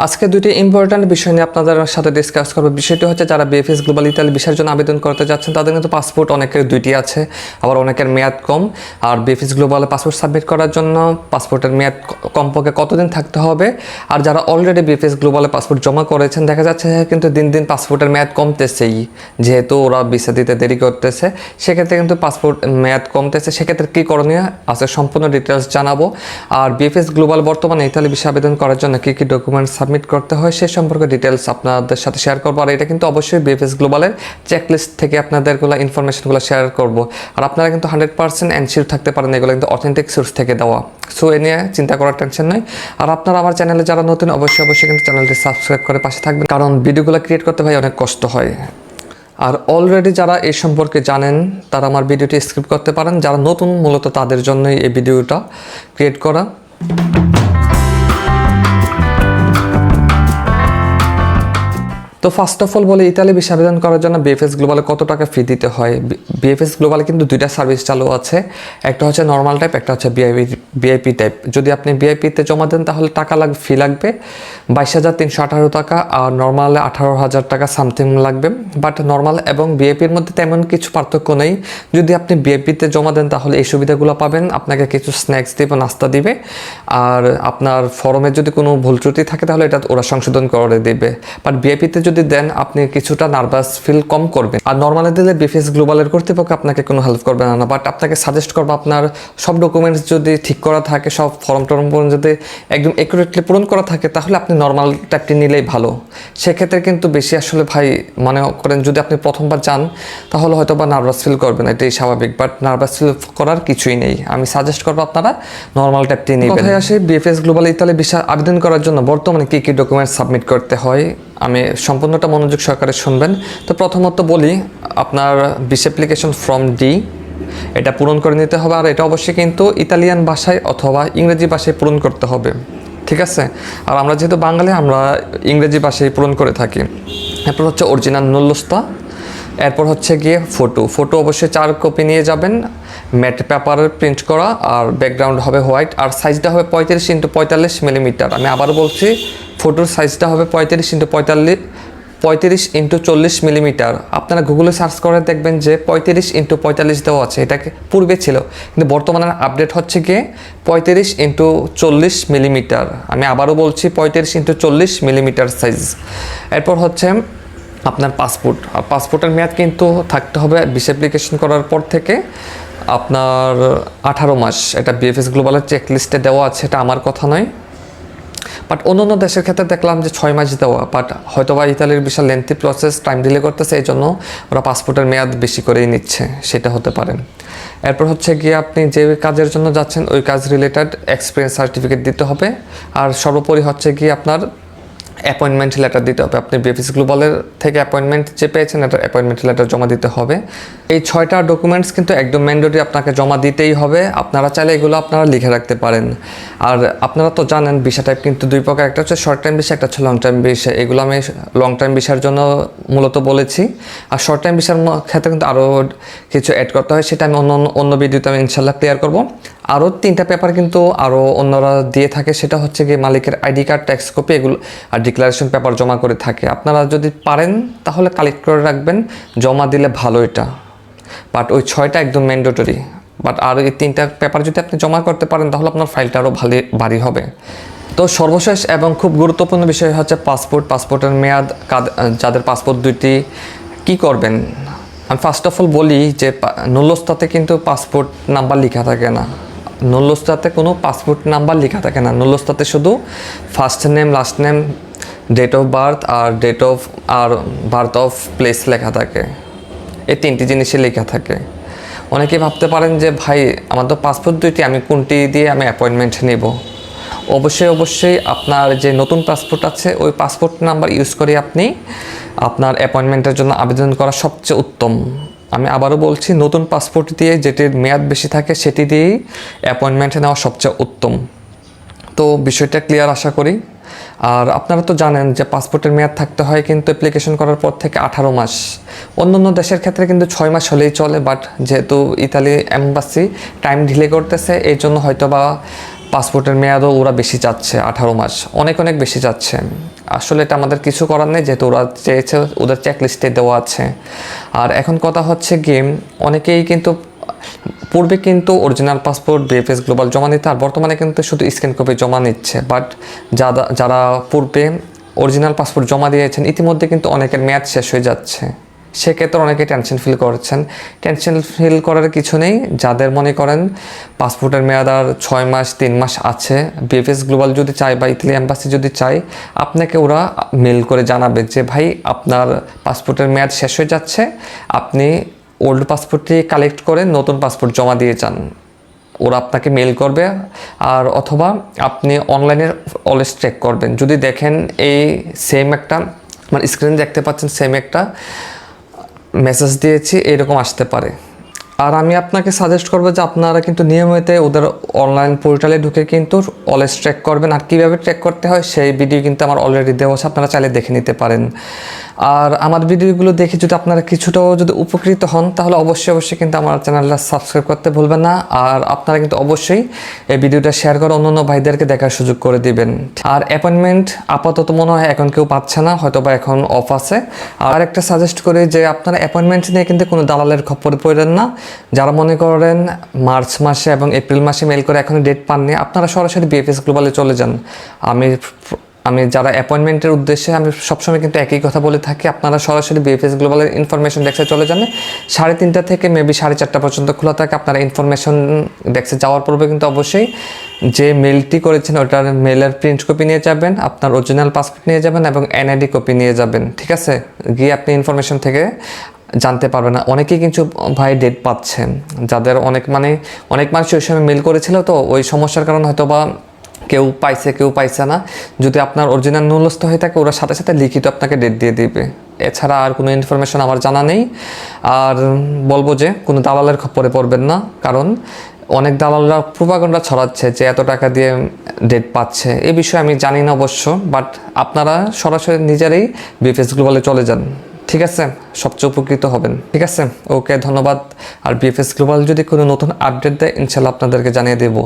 আজকে দুটি ইম্পর্ট্যান্ট বিষয় নিয়ে আপনাদের সাথে ডিসকাস করব। বিষয়টি হচ্ছে যারা বিএফএস গ্লোবাল ইতালি ভিসার জন্য আবেদন করতে যাচ্ছেন তাদের কিন্তু পাসপোর্ট অনেকের দুইটি আছে, আবার অনেকের মেয়াদ কম। আর বিএফএস গ্লোবালে পাসপোর্ট সাবমিট করার জন্য পাসপোর্টের মেয়াদ কমপক্ষে কতদিন থাকতে হবে, আর যারা অলরেডি বিএফএস গ্লোবালে পাসপোর্ট জমা করেছেন দেখা যাচ্ছে কিন্তু দিন দিন পাসপোর্টের মেয়াদ কমতেছেই, যেহেতু ওরা ভিসা দিতে দেরি করতেছে, সেক্ষেত্রে কিন্তু পাসপোর্ট মেয়াদ কমতেছে। সেক্ষেত্রে কী করণীয় আছে সম্পূর্ণ ডিটেলস জানাবো। আর বিএফএস গ্লোবাল বর্তমানে ইতালি ভিসা আবেদন করার জন্য কী কী ডকুমেন্টস সাবমিট করতে হয় সে সম্পর্কে ডিটেলস আপনাদের সাথে শেয়ার করবো। আর এটা কিন্তু অবশ্যই বিএফএস গ্লোবালের চেকলিস্ট থেকে আপনাদেরগুলো ইনফরমেশনগুলো শেয়ার করব। আর আপনারা কিন্তু 100% এনশিওর থাকতে পারেন এগুলো কিন্তু অথেন্টিক সোর্স থেকে দেওয়া, সো এ নিয়ে চিন্তা করার টেনশন নেই। আর আপনারা আমার চ্যানেলে যারা নতুন অবশ্যই কিন্তু চ্যানেলটি সাবস্ক্রাইব করে পাশে থাকবেন, কারণ ভিডিওগুলো ক্রিয়েট করতে ভাই অনেক কষ্ট হয়। আর অলরেডি যারা এই সম্পর্কে জানেন তারা আমার ভিডিওটি স্কিপ করতে পারেন, যারা নতুন মূলত তাদের জন্যই এই ভিডিওটা ক্রিয়েট করা। তো ফার্স্ট অফ অল বলে ইতালি ভিসা আবেদন করার জন্য বিএফএস গ্লোবালে কত টাকা ফি দিতে হয়। বিএফএস গ্লোবালে কিন্তু দুইটা সার্ভিস চালু আছে, একটা হচ্ছে নর্মাল টাইপ, একটা হচ্ছে ভিআইপি টাইপ। যদি আপনি ভিআইপিতে জমা দেন তাহলে ফি লাগবে 22,318 টাকা, আর নর্মালে 18,000 টাকা সামথিং লাগবে। বাট নর্মাল এবং ভিআইপির মধ্যে তেমন কিছু পার্থক্য নেই। যদি আপনি ভিআইপিতে জমা দেন তাহলে এই সুবিধাগুলো পাবেন, আপনাকে কিছু স্ন্যাক্স দিবে, নাস্তা দিবে, আর আপনার ফর্মে যদি কোনো ভুল ত্রুটি থাকে তাহলে এটা ওরা সংশোধন করে দেবে। বাট ভিআইপিতে যদি দেন আপনি কিছুটা নার্ভাস ফিল কম করবেন। আর নর্মালি দিলে বিএফএস গ্লোবালের কর্তৃপক্ষ আপনাকে কোনো হেল্প করবে না, বাট আপনাকে সাজেস্ট করবো আপনার সব ডকুমেন্টস যদি ঠিক করা থাকে, সব ফর্ম টর্ম যদি একদম অ্যাকুরেটলি পূরণ করা থাকে তাহলে আপনি নর্মাল টাইপটি নিলেই ভালো। সেক্ষেত্রে কিন্তু বেশি আসলে ভাই মনে করেন যদি আপনি প্রথমবার যান তাহলে হয়তো বা নার্ভাস ফিল করবেন, এটাই স্বাভাবিক। বাট নার্ভাস ফিল করার কিছুই নেই, আমি সাজেস্ট করবো আপনারা নর্মাল টাইপটি নেবেন। কথায় আসে বিএফএস গ্লোবাল ইতালি ভিসা আবেদন করার জন্য বর্তমানে কী কী ডকুমেন্টস সাবমিট করতে হয়, আমি সম্পূর্ণটা মনোযোগ সহকারে শুনবেন। তো প্রথমত বলি আপনার ভিসা অ্যাপ্লিকেশন ফর্ম ডি, এটা পূরণ করে নিতে হবে। আর এটা অবশ্যই কিন্তু ইতালিয়ান ভাষায় অথবা ইংরেজি ভাষায় পূরণ করতে হবে, ঠিক আছে। আর আমরা যেহেতু বাঙালি আমরা ইংরেজি ভাষায় পূরণ করে থাকি। এরপর হচ্ছে অরিজিনাল নুল্লস্তা, এরপর হচ্ছে গিয়ে ফটো অবশ্যই 4 কপি নিয়ে যাবেন, ম্যাট পেপারের প্রিন্ট করা, আর ব্যাকগ্রাউন্ড হবে হোয়াইট, আর সাইজটা হবে 35x45 মিলিমিটার। আমি আবারও বলছি ফটোর সাইজটা হবে 35x40 মিলিমিটার। আপনারা গুগলে সার্চ করে দেখবেন যে 35x45 দেওয়া আছে, এটাকে পূর্বে ছিল কিন্তু বর্তমানে আপডেট হচ্ছে গিয়ে 35x40 মিলিমিটার। আমি আবারও বলছি 35x40 মিলিমিটার সাইজ। এরপর হচ্ছে আপনার পাসপোর্ট, আর পাসপোর্টের মেয়াদ কিন্তু থাকতে হবে ভিসা অ্যাপ্লিকেশন করার পর থেকে আপনার 18 মাস। এটা বিএফএস গ্লোবালের চেকলিস্টে দেওয়া আছে, এটা আমার কথা নয়। বাট অন্য দেশের ক্ষেত্রে দেখলাম যে 6 মাস দেওয়া, বাট হয়তো বা ইতালির বিশাল লেন্থি প্রসেস, টাইম ডিলে করতেছে, এই জন্য ওরা পাসপোর্টের মেয়াদ বেশি করেই নিচ্ছে, সেটা হতে পারে। এরপর হচ্ছে গিয়ে আপনি যে কাজের জন্য যাচ্ছেন ওই কাজ রিলেটেড এক্সপিরিয়েন্স সার্টিফিকেট দিতে হবে। আর সর্বোপরি হচ্ছে গিয়ে আপনার অ্যাপয়েন্টমেন্ট লেটার দিতে হবে। আপনি বিএফএস গ্লোবালের থেকে অ্যাপয়েন্টমেন্ট যে পেয়েছেন এটা অ্যাপয়েন্টমেন্ট লেটার জমা দিতে হবে। এই 6টা ডকুমেন্টস কিন্তু একদম ম্যান্ডেটরি আপনাকে জমা দিতেই হবে। আপনারা চাইলে এগুলো আপনারা লিখে রাখতে পারেন। আর আপনারা তো জানেন ভিসা টাইপ কিন্তু দুই প্রকার, একটা হচ্ছে শর্ট টাইম ভিসা, একটা হচ্ছে লং টাইম ভিসা। এগুলো আমি লং টাইম ভিসার জন্য মূলত বলেছি। আর শর্ট টাইম ভিসার ক্ষেত্রে কিন্তু আরও কিছু অ্যাড করতে হয়, সেটা আমি অন্য ভিডিওতে আমি ইনশাল্লাহ ক্লিয়ার করব। আরও 3টা পেপার কিন্তু আরও অন্যরা দিয়ে থাকে, সেটা হচ্ছে গিয়ে মালিকের আইডি কার্ড, ট্যাক্স কপি, এগুলো আর ডিক্লারেশন পেপার জমা করে থাকে। আপনারা যদি পারেন তাহলে কালেক্ট করে রাখবেন, জমা দিলে ভালো এটা। বাট ওই 6টা একদম ম্যান্ডেটরি। বাট আর এই 3টা পেপার যদি আপনি জমা করতে পারেন তাহলে আপনার ফাইলটা আরও ভারী হবে। তো সর্বশেষ এবং খুব গুরুত্বপূর্ণ বিষয় হচ্ছে পাসপোর্টের মেয়াদ। যাদের পাসপোর্ট দুইটি কী করবেন, আমি ফার্স্ট অফ অল বলি যে নুল্লস্তাতে কিন্তু পাসপোর্ট নাম্বার লেখা থাকে না। নুল্লস্তাতে কোনো পাসপোর্ট নাম্বার লেখা থাকে না। নুল্লস্তাতে শুধু first name, last name, date of birth আর বার্থ অফ প্লেস লেখা থাকে। এই 3টি জিনিসই লেখা থাকে। অনেকে ভাবতে পারেন যে ভাই আমার তো পাসপোর্ট দুইটি, আমি কোনটি দিয়ে আমি অ্যাপয়েন্টমেন্ট নেব। অবশ্যই আপনার যে নতুন পাসপোর্ট আছে ওই পাসপোর্ট নাম্বার ইউজ করে আপনি আপনার অ্যাপয়েন্টমেন্টের জন্য আবেদন করা সবচেয়ে উত্তম। আমি আবারও বলছি নতুন পাসপোর্ট দিয়ে যেটির মেয়াদ বেশি থাকে সেটি দিয়েই অ্যাপয়েন্টমেন্ট নেওয়া সবচেয়ে উত্তম। তো বিষয়টা ক্লিয়ার আশা করি। আর আপনারা তো জানেন যে পাসপোর্টের মেয়াদ থাকতে হয় কিন্তু অ্যাপ্লিকেশন করার পর থেকে 18 মাস। অন্য দেশের ক্ষেত্রে কিন্তু 6 মাস হলেই চলে, বাট যেহেতু ইতালি এম্বাসি টাইম ডিলে করতেছে এই জন্য হয়তো বা পাসপোর্টের মেয়াদও ওরা বেশি চাচ্ছে, 18 মাস, অনেক অনেক বেশি চাচ্ছে। আসলে এটা আমাদের কিছু করার নেই, যেহেতু ওরা চেয়েছে, ওদের চেকলিস্টে দেওয়া আছে। আর এখন কথা হচ্ছে গেম, অনেকেই কিন্তু পূর্বে কিন্তু অরিজিনাল পাসপোর্ট বিএফএস গ্লোবাল জমা নিতে, আর বর্তমানে কিন্তু শুধু স্ক্যান কপি জমা নিচ্ছে। বাট যারা পূর্বে অরিজিনাল পাসপোর্ট জমা দিয়েছেন, ইতিমধ্যে কিন্তু অনেকের মেয়াদ শেষ হয়ে যাচ্ছে। সেক্ষেত্রে অনেকে টেনশন ফিল করছেন। টেনশন ফিল করার কিছু নেই। যাদের মনে করেন পাসপোর্টের মেয়াদ আর 6 মাস 3 মাস আছে, বিএফএস গ্লোবাল যদি চায় বা ইতালি এম্বাসি যদি চায়, আপনাকে ওরা মেল করে জানাবে যে ভাই আপনার পাসপোর্টের মেয়াদ শেষ হয়ে যাচ্ছে, আপনি ওল্ড পাসপোর্টটি কালেক্ট করে নতুন পাসপোর্ট জমা দিয়ে যান। ওরা আপনাকে মেল করবে, আর অথবা আপনি অনলাইনে অলওয়েজ চেক করবেন। যদি দেখেন এই সেম একটা, মানে স্ক্রিনে দেখতে পাচ্ছেন সেম একটা মেসেজ দিয়েছি, এরকম আসতে পারে। আর আমি আপনাকে সাজেস্ট করবো যে আপনারা কিন্তু নিয়মিত ওদের অনলাইন পোর্টালে ঢুকে কিন্তু অলওয়েজ ট্র্যাক করবেন। আর কীভাবে ট্র্যাক করতে হয় সেই ভিডিও কিন্তু আমার অলরেডি দেওয়া আছে, আপনারা চাইলে দেখে নিতে পারেন। আর আমার ভিডিওগুলো দেখে যদি আপনারা কিছুটাও যদি উপকৃত হন, তাহলে অবশ্যই কিন্তু আমার চ্যানেলটা সাবস্ক্রাইব করতে ভুলবেন না। আর আপনারা কিন্তু অবশ্যই এই ভিডিওটা শেয়ার করে অন্য ভাইদেরকে দেখার সুযোগ করে দিবেন। আর অ্যাপয়েন্টমেন্ট আপাতত মনে হয় এখন কেউ পাচ্ছে না, হয়তো বা এখন অফ আছে। আর একটা সাজেস্ট করি যে আপনারা অ্যাপয়েন্টমেন্ট নিয়ে কিন্তু কোনো দালালের খপ্পরে পড়েন না। যারা মনে করেন মার্চ মাসে এবং এপ্রিল মাসে মেল করে এখনও ডেট পাননি, আপনারা সরাসরি বিএফএস গ্লোবালে চলে যান। আমি যারা অ্যাপয়েন্টমেন্টের উদ্দেশ্যে আমি সবসময় কিন্তু একই কথা বলে থাকি, আপনারা সরাসরি বিএফএস গ্লোবালের ইনফরমেশন ডেস্কে চলে যান। 3:30 থেকে মেবি 4:30 পর্যন্ত খোলা থাকে। আপনারা ইনফরমেশন ডেস্কে যাওয়ার পূর্বে কিন্তু অবশ্যই যে মেলটি করেছেন ওটার মেলের প্রিন্ট কপি নিয়ে যাবেন, আপনার অরিজিনাল পাসপোর্ট নিয়ে যাবেন এবং এনআইডি কপি নিয়ে যাবেন। ঠিক আছে, গিয়ে আপনি ইনফরমেশন থেকে জানতে পারবেন না। অনেকেই কিন্তু ভাই ডেট পাচ্ছেন, যাদের অনেক মানুষ ওই সময় মেল করেছিল, তো ওই সমস্যার কারণে হয়তো বা কেউ পাইছে না। যদি আপনার অরিজিনাল নুলস্থ হয়ে থাকে, ওরা সাথে সাথে লিখিত আপনাকে ডেট দিয়ে দিবে। এছাড়া আর কোনো ইনফরমেশন আমার জানা নেই। আর বলবো যে কোনো দালালের খপ্পরে পড়বেন না, কারণ অনেক দালালরা প্রোপাগান্ডা ছড়াচ্ছে যে এত টাকা দিয়ে ডেট পাচ্ছে। এই বিষয়ে আমি জানি না অবশ্য, বাট আপনারা সরাসরি নিজেরাই বিএফএস গ্লোবালে চলে যান। ঠিক আছে, সবচেয়ে উপকৃত হবেন। ঠিক আছে, ওকে, ধন্যবাদ। আর বিএফএস গ্লোবাল যদি কোনো নতুন আপডেট দেয়, ইনশাল্লাহ আপনাদেরকে জানিয়ে দেবো।